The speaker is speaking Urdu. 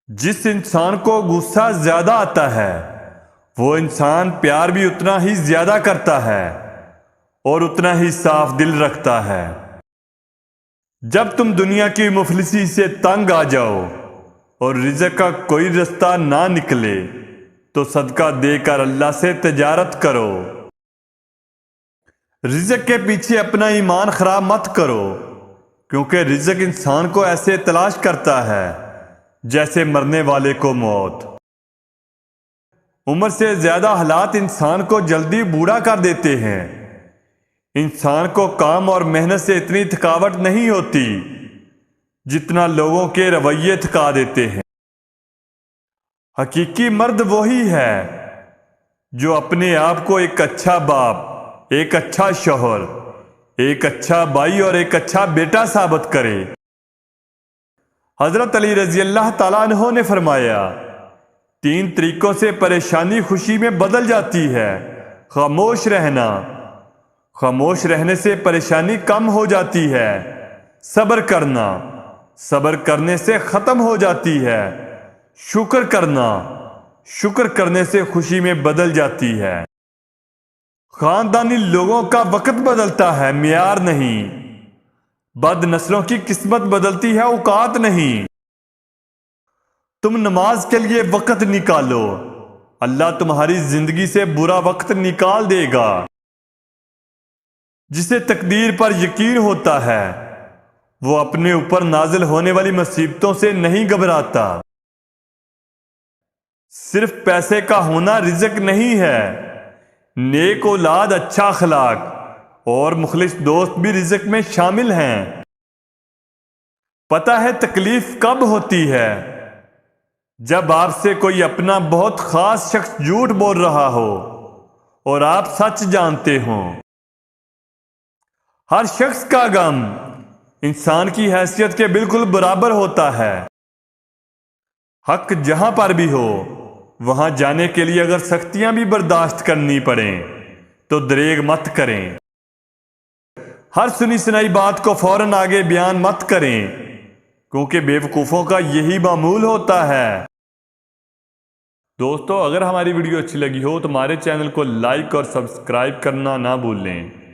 جس انسان کو غصہ زیادہ آتا ہے وہ انسان پیار بھی اتنا ہی زیادہ کرتا ہے اور اتنا ہی صاف دل رکھتا ہے۔ جب تم دنیا کی مفلسی سے تنگ آ جاؤ اور رزق کا کوئی رستہ نہ نکلے تو صدقہ دے کر اللہ سے تجارت کرو۔ رزق کے پیچھے اپنا ایمان خراب مت کرو، کیونکہ رزق انسان کو ایسے تلاش کرتا ہے جیسے مرنے والے کو موت۔ عمر سے زیادہ حالات انسان کو جلدی بوڑھا کر دیتے ہیں۔ انسان کو کام اور محنت سے اتنی تھکاوٹ نہیں ہوتی جتنا لوگوں کے رویے تھکا دیتے ہیں۔ حقیقی مرد وہی ہے جو اپنے آپ کو ایک اچھا باپ، ایک اچھا شوہر، ایک اچھا بھائی اور ایک اچھا بیٹا ثابت کرے۔ حضرت علی رضی اللہ تعالیٰ عنہ نے فرمایا، 3 طریقوں سے پریشانی خوشی میں بدل جاتی ہے۔ خاموش رہنا، خاموش رہنے سے پریشانی کم ہو جاتی ہے۔ صبر کرنا، صبر کرنے سے ختم ہو جاتی ہے۔ شکر کرنا، شکر کرنے سے خوشی میں بدل جاتی ہے۔ خاندانی لوگوں کا وقت بدلتا ہے، معیار نہیں۔ بد نسلوں کی قسمت بدلتی ہے، اوقات نہیں۔ تم نماز کے لیے وقت نکالو، اللہ تمہاری زندگی سے برا وقت نکال دے گا۔ جسے تقدیر پر یقین ہوتا ہے وہ اپنے اوپر نازل ہونے والی مصیبتوں سے نہیں گھبراتا۔ صرف پیسے کا ہونا رزق نہیں ہے، نیک اولاد، اچھا اخلاق اور مخلص دوست بھی رزق میں شامل ہیں۔ پتہ ہے تکلیف کب ہوتی ہے؟ جب آپ سے کوئی اپنا بہت خاص شخص جھوٹ بول رہا ہو اور آپ سچ جانتے ہوں۔ ہر شخص کا غم انسان کی حیثیت کے بالکل برابر ہوتا ہے۔ حق جہاں پر بھی ہو وہاں جانے کے لیے اگر سختیاں بھی برداشت کرنی پڑیں تو دریغ مت کریں۔ ہر سنی سنائی بات کو فوراً آگے بیان مت کریں، کیونکہ بے وقوفوں کا یہی معمول ہوتا ہے۔ دوستو، اگر ہماری ویڈیو اچھی لگی ہو تو ہمارے چینل کو لائک اور سبسکرائب کرنا نہ بھولیں۔